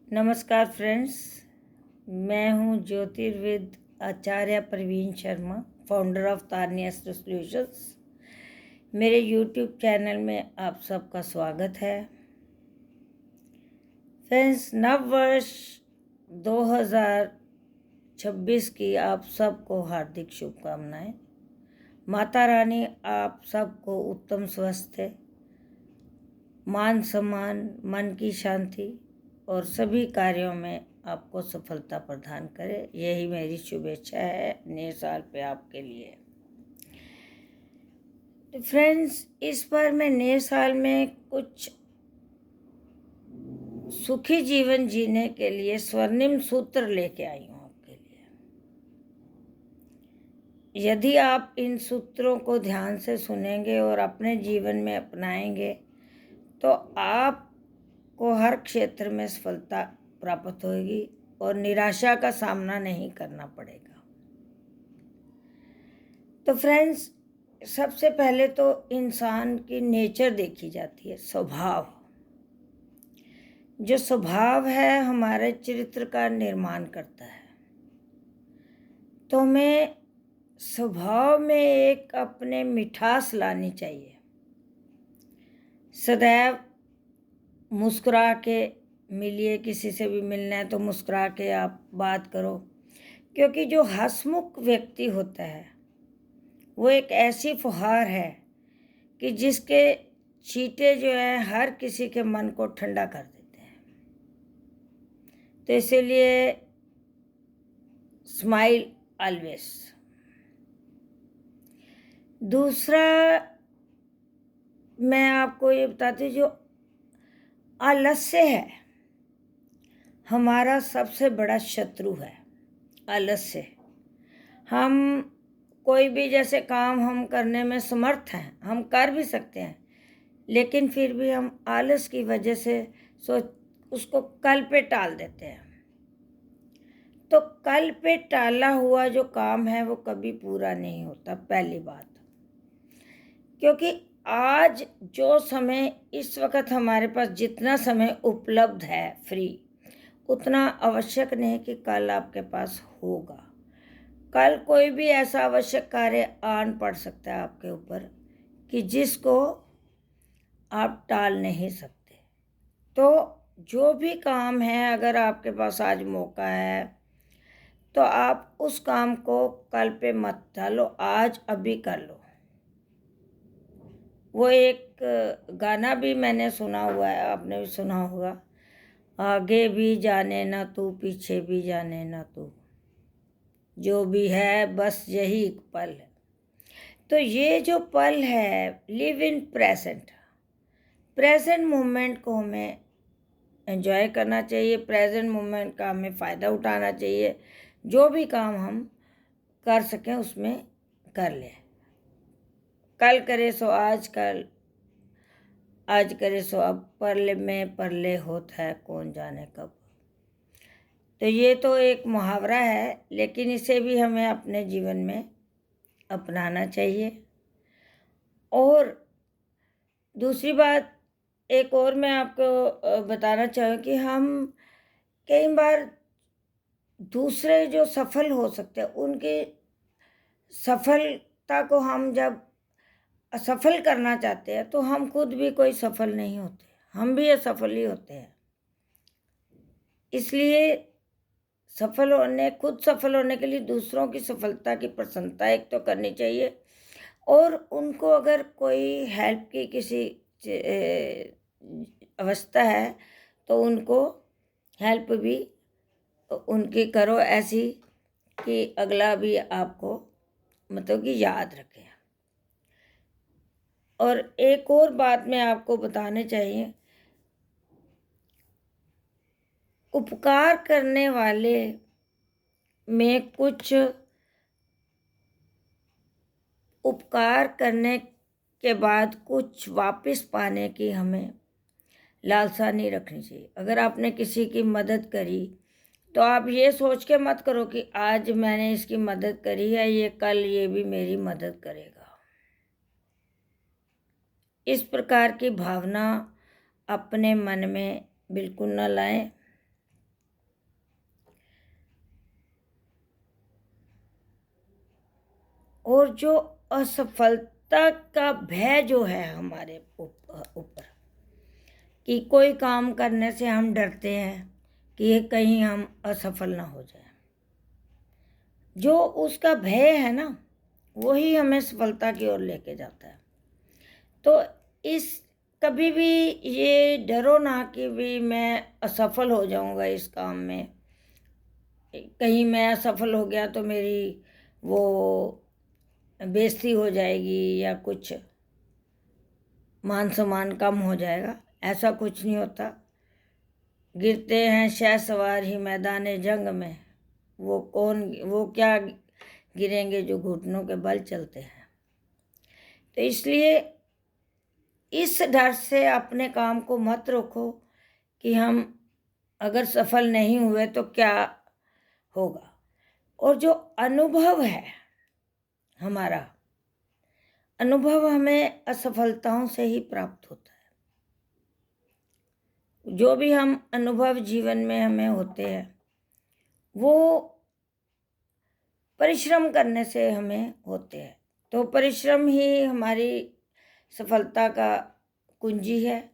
नमस्कार फ्रेंड्स, मैं हूं ज्योतिर्विद Acharya Praveen Sharma, founder of Tarini astro solutions. मेरे यूट्यूब चैनल में आप सबका स्वागत है। फ्रेंड्स, नव वर्ष 2026 की आप सबको हार्दिक शुभकामनाएं। माता रानी आप सबको उत्तम स्वास्थ्य, मान सम्मान, मन की शांति और सभी कार्यों में आपको सफलता प्रदान करे, यही मेरी शुभेच्छा है नए साल पे आपके लिए। तो फ्रेंड्स, इस बार मैं नए साल में कुछ सुखी जीवन जीने के लिए स्वर्णिम सूत्र लेके आई हूँ आपके लिए। यदि आप इन सूत्रों को ध्यान से सुनेंगे और अपने जीवन में अपनाएंगे तो आपको हर क्षेत्र में सफलता प्राप्त होगी और निराशा का सामना नहीं करना पड़ेगा। तो फ्रेंड्स, सबसे पहले तो इंसान की नेचर देखी जाती है, स्वभाव। जो स्वभाव है हमारे चरित्र का निर्माण करता है। तो हमें स्वभाव में एक अपने मिठास लानी चाहिए। सदैव मुस्कुरा के मिलिए, किसी से भी मिलना है तो मुस्कुरा के आप बात करो, क्योंकि जो हंसमुख व्यक्ति होता है वो एक ऐसी फुहार है कि जिसके छींटे जो है हर किसी के मन को ठंडा कर देते हैं। तो इसीलिए स्माइल ऑलवेज। दूसरा मैं आपको ये बताती हूँ, जो आलस्य है हमारा सबसे बड़ा शत्रु है। आलस्य, हम कोई भी जैसे काम हम करने में समर्थ हैं, हम कर भी सकते हैं, लेकिन फिर भी हम आलस की वजह से उसको कल पे टाल देते हैं। तो कल पे टाला हुआ जो काम है वो कभी पूरा नहीं होता, पहली बात। क्योंकि आज जो समय, इस वक्त हमारे पास जितना समय उपलब्ध है फ्री, उतना आवश्यक नहीं कि कल आपके पास होगा। कल कोई भी ऐसा आवश्यक कार्य आन पड़ सकता है आपके ऊपर कि जिसको आप टाल नहीं सकते। तो जो भी काम है, अगर आपके पास आज मौका है तो आप उस काम को कल पे मत डालो, आज अभी कर लो। वो एक गाना भी मैंने सुना हुआ है, आपने भी सुना होगा, आगे भी जाने ना तू, पीछे भी जाने ना तू, जो भी है बस यही एक पल है। तो ये जो पल है, live in present. Present moment को हमें एंजॉय करना चाहिए, प्रेजेंट मोमेंट का हमें फ़ायदा उठाना चाहिए। जो भी काम हम कर सकें उसमें कर लें। कल करे सो आज, कल आज करे सो अब, परले में परले होता है कौन जाने कब। तो ये तो एक मुहावरा है, लेकिन इसे भी हमें अपने जीवन में अपनाना चाहिए। और दूसरी बात एक और मैं आपको बताना चाहूँ कि हम कई बार दूसरे जो सफल हो सकते हैं, उनकी सफलता को हम जब असफल करना चाहते हैं तो हम खुद भी कोई सफल नहीं होते, हम भी असफल ही होते हैं। इसलिए खुद सफल होने के लिए दूसरों की सफलता की प्रशंसा एक तो करनी चाहिए, और उनको अगर कोई हेल्प की किसी अवस्था है तो उनको हेल्प भी उनकी करो, ऐसी कि अगला भी आपको मतलब कि याद रखे। और एक और बात मैं आपको बताने चाहिए, उपकार करने वाले में कुछ उपकार करने के बाद कुछ वापस पाने की हमें लालसा नहीं रखनी चाहिए। अगर आपने किसी की मदद करी तो आप ये सोच के मत करो कि आज मैंने इसकी मदद करी है, ये कल ये भी मेरी मदद करेगा। इस प्रकार की भावना अपने मन में बिल्कुल न लाएं। और जो असफलता का भय जो है हमारे ऊपर, कि कोई काम करने से हम डरते हैं कि ये कहीं हम असफल ना हो जाए, जो उसका भय है ना, वही हमें सफलता की ओर लेके जाता है। तो इस कभी भी ये डरो ना कि भी मैं असफल हो जाऊंगा इस काम में, कहीं मैं असफल हो गया तो मेरी वो बेइज्जती हो जाएगी या कुछ मान सम्मान कम हो जाएगा। ऐसा कुछ नहीं होता। गिरते हैं शहसवार ही मैदान जंग में, वो क्या गिरेंगे जो घुटनों के बल चलते हैं। तो इसलिए इस डर से अपने काम को मत रोको कि हम अगर सफल नहीं हुए तो क्या होगा। और जो अनुभव है हमारा, अनुभव हमें असफलताओं से ही प्राप्त होता है। जो भी हम अनुभव जीवन में हमें होते हैं वो परिश्रम करने से हमें होते हैं। तो परिश्रम ही हमारी सफलता का कुंजी है।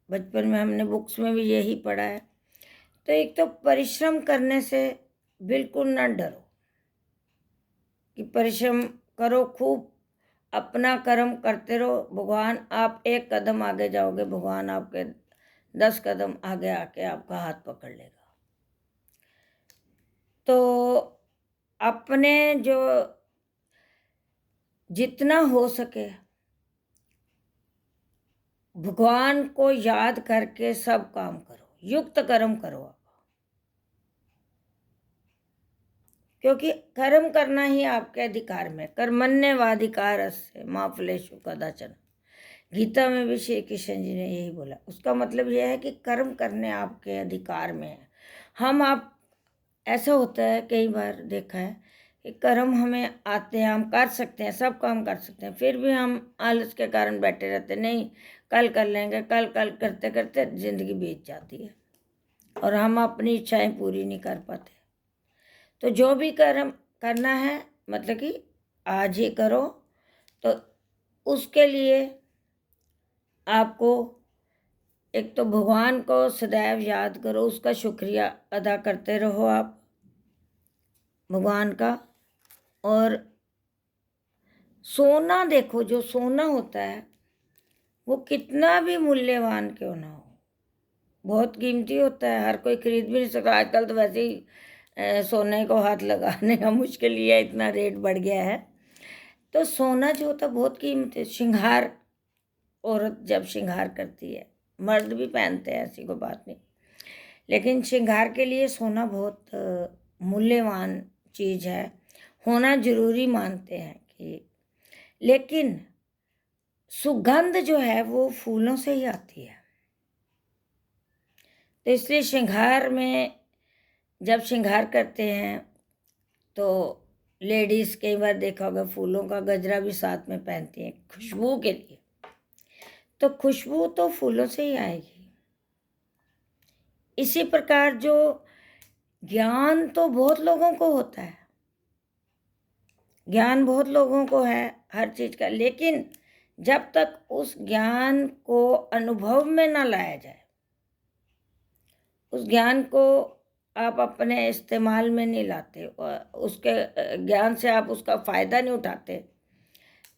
बचपन में हमने बुक्स में भी यही पढ़ा है। तो एक तो परिश्रम करने से बिल्कुल ना डरो, कि परिश्रम करो खूब, अपना कर्म करते रहो। भगवान, आप एक कदम आगे जाओगे, भगवान आपके 10 कदम आगे आके आपका हाथ पकड़ लेगा। तो अपने जो जितना हो सके भगवान को याद करके सब काम करो, युक्त कर्म करो आप, क्योंकि कर्म करना ही आपके अधिकार में। कर्मण्येवाधिकारस्य मा फलेषु कदाचन, गीता में भी श्री कृष्ण जी ने यही बोला। उसका मतलब यह है कि कर्म करने आपके अधिकार में है। आप ऐसा होता है, कई बार देखा है कि कर्म हमें आते हैं, हम कर सकते हैं, सब काम कर सकते हैं, फिर भी हम आलस के कारण बैठे रहते, नहीं कल कर लेंगे, कल कल करते करते जिंदगी बीत जाती है और हम अपनी इच्छाएं पूरी नहीं कर पाते। तो जो भी कर्म करना है, मतलब कि आज ही करो। तो उसके लिए आपको एक तो भगवान को सदैव याद करो, उसका शुक्रिया अदा करते रहो आप भगवान का। और सोना देखो, जो सोना होता है वो कितना भी मूल्यवान क्यों ना हो, बहुत कीमती होता है, हर कोई खरीद भी नहीं सकता। आजकल तो वैसे ही सोने को हाथ लगाने का मुश्किल ही है, इतना रेट बढ़ गया है। तो सोना जो होता है बहुत कीमती। श्रृंगार, औरत जब श्रृंगार करती है, मर्द भी पहनते हैं, ऐसी कोई बात नहीं, लेकिन श्रृंगार के लिए सोना बहुत मूल्यवान चीज़ है, होना जरूरी मानते हैं कि। लेकिन सुगंध जो है वो फूलों से ही आती है। तो इसलिए श्रृंगार में जब श्रृंगार करते हैं तो लेडीज़ कई बार देखा होगा फूलों का गजरा भी साथ में पहनती हैं खुशबू के लिए। तो खुशबू तो फूलों से ही आएगी। इसी प्रकार जो ज्ञान तो बहुत लोगों को होता है, ज्ञान बहुत लोगों को है हर चीज़ का, लेकिन जब तक उस ज्ञान को अनुभव में ना लाया जाए, उस ज्ञान को आप अपने इस्तेमाल में नहीं लाते, उसके ज्ञान से आप उसका फ़ायदा नहीं उठाते,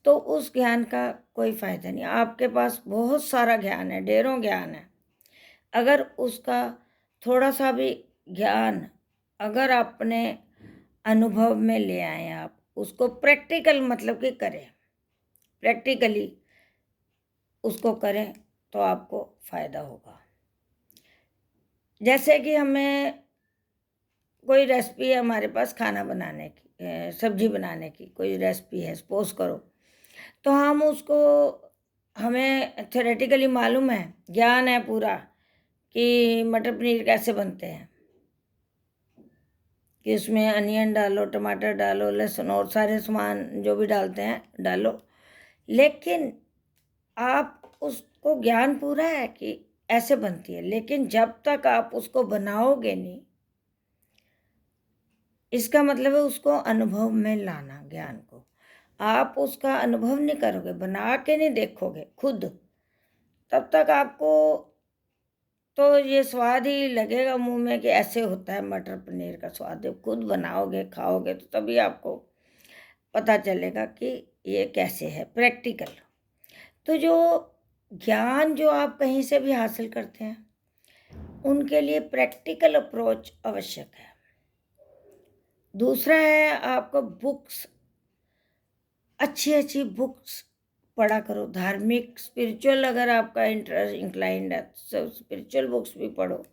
तो उस ज्ञान का कोई फ़ायदा नहीं। आपके पास बहुत सारा ज्ञान है, ढेरों ज्ञान है, अगर उसका थोड़ा सा भी ज्ञान अगर अपने अनुभव में ले आए, आप उसको प्रैक्टिकल मतलब कि करें, प्रैक्टिकली उसको करें, तो आपको फ़ायदा होगा। जैसे कि हमें कोई रेसिपी है हमारे पास खाना बनाने की, सब्जी बनाने की कोई रेसिपी है सपोज करो, तो हम उसको, हमें थ्योरेटिकली मालूम है, ज्ञान है पूरा कि मटर पनीर कैसे बनते हैं, कि उसमें अनियन डालो, टमाटर डालो, लहसुन और सारे सामान जो भी डालते हैं डालो। लेकिन आप उसको ज्ञान पूरा है कि ऐसे बनती है, लेकिन जब तक आप उसको बनाओगे नहीं, इसका मतलब है उसको अनुभव में लाना ज्ञान को। आप उसका अनुभव नहीं करोगे, बना के नहीं देखोगे खुद, तब तक आपको तो ये स्वाद ही लगेगा मुंह में कि ऐसे होता है मटर पनीर का स्वाद। जब खुद बनाओगे खाओगे तो तभी आपको पता चलेगा कि ये कैसे है प्रैक्टिकल। तो जो ज्ञान जो आप कहीं से भी हासिल करते हैं उनके लिए प्रैक्टिकल अप्रोच आवश्यक है। दूसरा है आपको बुक्स, अच्छी अच्छी बुक्स पढ़ा करो, धार्मिक स्पिरिचुअल अगर आपका इंटरेस्ट इंक्लाइंड है तो स्पिरिचुअल बुक्स भी पढ़ो,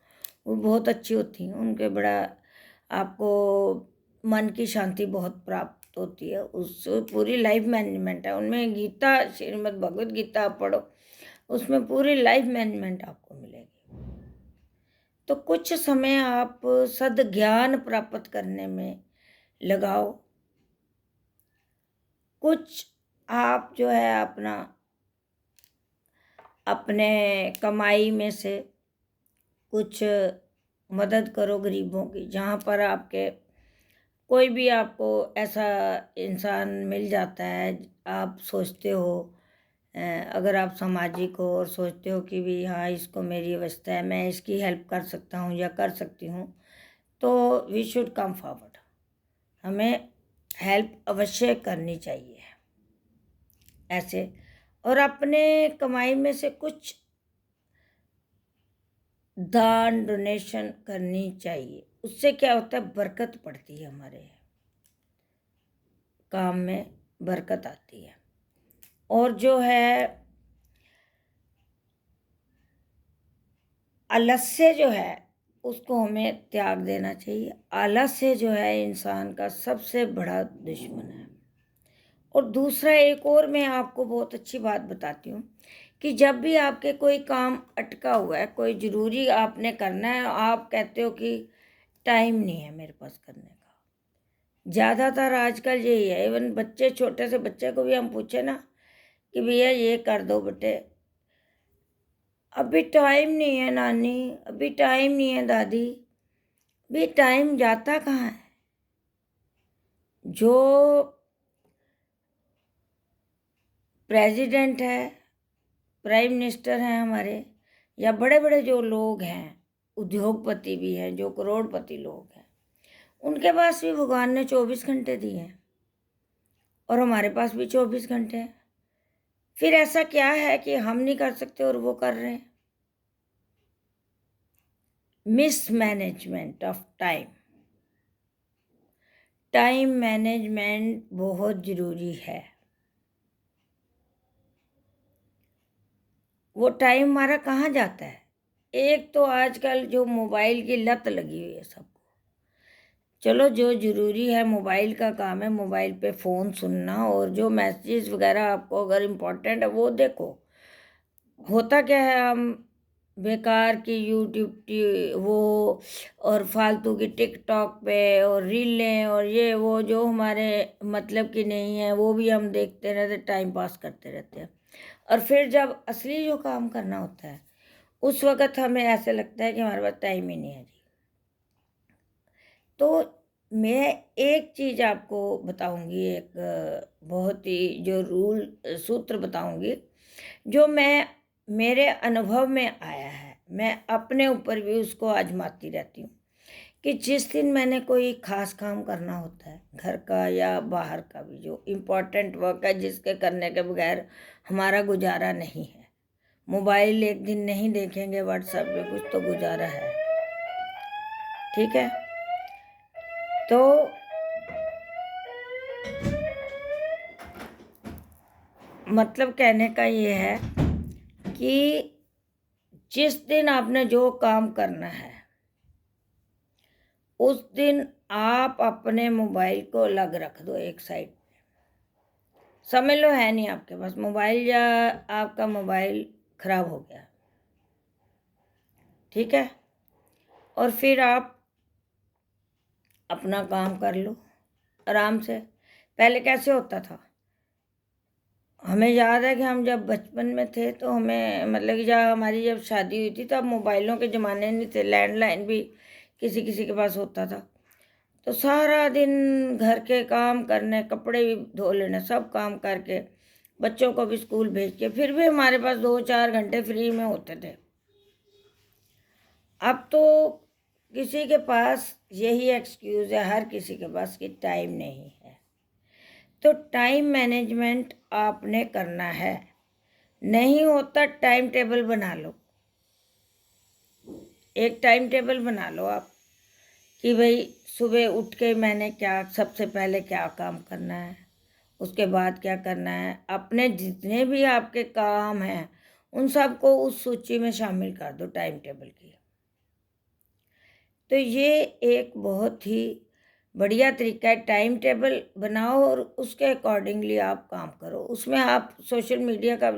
वो बहुत अच्छी होती हैं। उनके बड़ा आपको मन की शांति बहुत प्राप्त होती है, उससे पूरी लाइफ मैनेजमेंट है उनमें। गीता, श्रीमद् भगवत गीता आप पढ़ो, उसमें पूरी लाइफ मैनेजमेंट आपको मिलेगी। तो कुछ समय आप सद्ज्ञान प्राप्त करने में लगाओ, कुछ आप जो है अपने कमाई में से कुछ मदद करो गरीबों की। जहाँ पर आपके कोई भी आपको ऐसा इंसान मिल जाता है, आप सोचते हो अगर आप सामाजिक हो और सोचते हो कि भी हाँ इसको मेरी अवस्था है, मैं इसकी हेल्प कर सकता हूँ या कर सकती हूँ, तो वी शुड कम फॉरवर्ड। हमें हेल्प अवश्य करनी चाहिए ऐसे, और अपने कमाई में से कुछ दान डोनेशन करनी चाहिए। उससे क्या होता है, बरकत पड़ती है, हमारे काम में बरकत आती है। और जो है आलस्य जो है उसको हमें त्याग देना चाहिए। आलस्य जो है इंसान का सबसे बड़ा दुश्मन है। और दूसरा एक और मैं आपको बहुत अच्छी बात बताती हूँ कि जब भी आपके कोई काम अटका हुआ है, कोई ज़रूरी आपने करना है, आप कहते हो कि टाइम नहीं है मेरे पास करने का। ज़्यादातर आजकल यही है। इवन बच्चे, छोटे से बच्चे को भी हम पूछे ना कि भैया ये कर दो बेटे, अभी टाइम नहीं है नानी, अभी टाइम नहीं है दादी। भी टाइम जाता कहाँ है? जो प्रेसिडेंट है, प्राइम मिनिस्टर हैं हमारे, या बड़े बड़े जो लोग हैं, उद्योगपति भी हैं, जो करोड़पति लोग हैं, उनके पास भी भगवान ने 24 घंटे दिए हैं और हमारे पास भी 24 घंटे हैं। फिर ऐसा क्या है कि हम नहीं कर सकते और वो कर रहे हैं? Mismanagement of time. Time management बहुत ज़रूरी है। वो टाइम हमारा कहाँ जाता है? एक तो आजकल जो मोबाइल की लत लगी हुई है सबको। चलो जो ज़रूरी है मोबाइल का काम है, मोबाइल पे फ़ोन सुनना, और जो मैसेजेस वगैरह आपको अगर इम्पोर्टेंट है वो देखो। होता क्या है, हम बेकार की यूट्यूब की वो और फालतू की टिकटॉक पे और रीलें और ये वो जो हमारे मतलब की नहीं है वो भी हम देखते रहते, टाइम पास करते रहते हैं। और फिर जब असली जो काम करना होता है उस वक़्त हमें ऐसे लगता है कि हमारे पास टाइम ही नहीं है जी। तो मैं एक चीज़ आपको बताऊंगी, एक बहुत ही जो रूल सूत्र बताऊंगी जो मेरे अनुभव में आया है। मैं अपने ऊपर भी उसको आजमाती रहती हूँ कि जिस दिन मैंने कोई ख़ास काम करना होता है, घर का या बाहर का भी, जो इम्पोर्टेंट वर्क है जिसके करने के बगैर हमारा गुजारा नहीं है, मोबाइल एक दिन नहीं देखेंगे, व्हाट्सएप पे कुछ तो गुजारा है, ठीक है। तो मतलब कहने का ये है कि जिस दिन आपने जो काम करना है उस दिन आप अपने मोबाइल को अलग रख दो एक साइड पे। समझ लो है नहीं आपके पास मोबाइल, या आपका मोबाइल खराब हो गया, ठीक है, और फिर आप अपना काम कर लो आराम से। पहले कैसे होता था, हमें याद है कि हम जब बचपन में थे तो हमें मतलब कि जब हमारी जब शादी हुई थी तब मोबाइलों के ज़माने नहीं थे, लैंडलाइन भी किसी किसी के पास होता था। तो सारा दिन घर के काम करने, कपड़े भी धो लेने, सब काम करके बच्चों को भी स्कूल भेज के फिर भी हमारे पास 2-4 घंटे फ्री में होते थे। अब तो किसी के पास यही एक्सक्यूज़ है, हर किसी के पास कि टाइम नहीं है। तो टाइम मैनेजमेंट आपने करना है। नहीं होता, टाइम टेबल बना लो। एक टाइम टेबल बना लो आप कि भाई सुबह उठ के मैंने क्या, सबसे पहले क्या काम करना है, उसके बाद क्या करना है। अपने जितने भी आपके काम हैं उन सबको उस सूची में शामिल कर दो टाइम टेबल की। तो ये एक बहुत ही बढ़िया तरीका है। टाइम टेबल बनाओ और उसके अकॉर्डिंगली आप काम करो। उसमें आप सोशल मीडिया का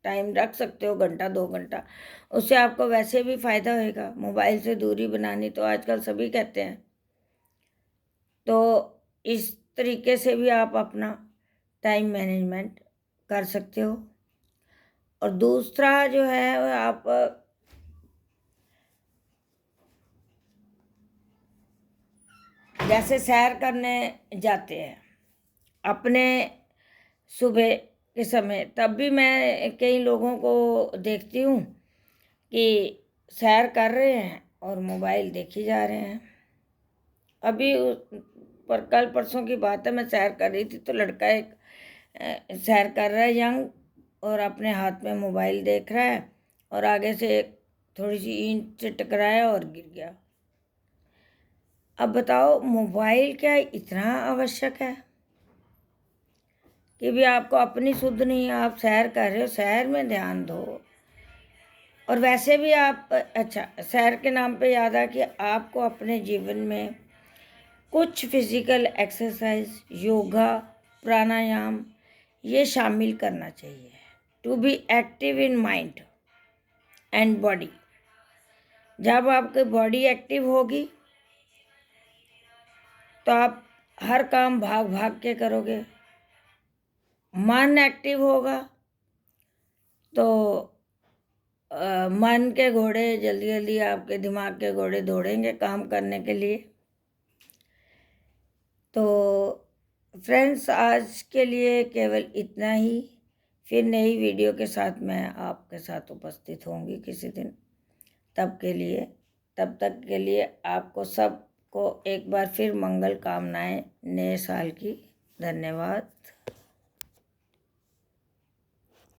टाइम रख सकते हो, घंटा 2 घंटा। उससे आपको वैसे भी फ़ायदा होएगा। मोबाइल से दूरी बनानी तो आजकल सभी कहते हैं। तो इस तरीके से भी आप अपना टाइम मैनेजमेंट कर सकते हो। और दूसरा जो है वो आप जैसे सैर करने जाते हैं अपने सुबह के समय, तब भी मैं कई लोगों को देखती हूँ कि सैर कर रहे हैं और मोबाइल देखी जा रहे हैं। अभी पर कल परसों की बात है, मैं सैर कर रही थी तो लड़का एक सैर कर रहा है यंग, और अपने हाथ में मोबाइल देख रहा है और आगे से एक थोड़ी सी ईंट से टकराया और गिर गया। अब बताओ, मोबाइल क्या इतना आवश्यक है कि भी आपको अपनी सुध नहीं, आप सैर कर रहे हो, सैर में ध्यान दो। और वैसे भी आप, अच्छा सैर के नाम पे याद आ कि आपको अपने जीवन में कुछ फिजिकल एक्सरसाइज, योगा, प्राणायाम ये शामिल करना चाहिए to be active in mind and body. जब आपकी बॉडी एक्टिव होगी तो आप हर काम भाग भाग के करोगे। मन एक्टिव होगा तो मन के घोड़े जल्दी जल्दी, आपके दिमाग के घोड़े दौड़ेंगे काम करने के लिए। तो फ्रेंड्स, आज के लिए केवल इतना ही। फिर नई वीडियो के साथ मैं आपके साथ उपस्थित होंगी किसी दिन। तब तक के लिए आपको सबको एक बार फिर मंगल कामनाएं नए साल की। धन्यवाद।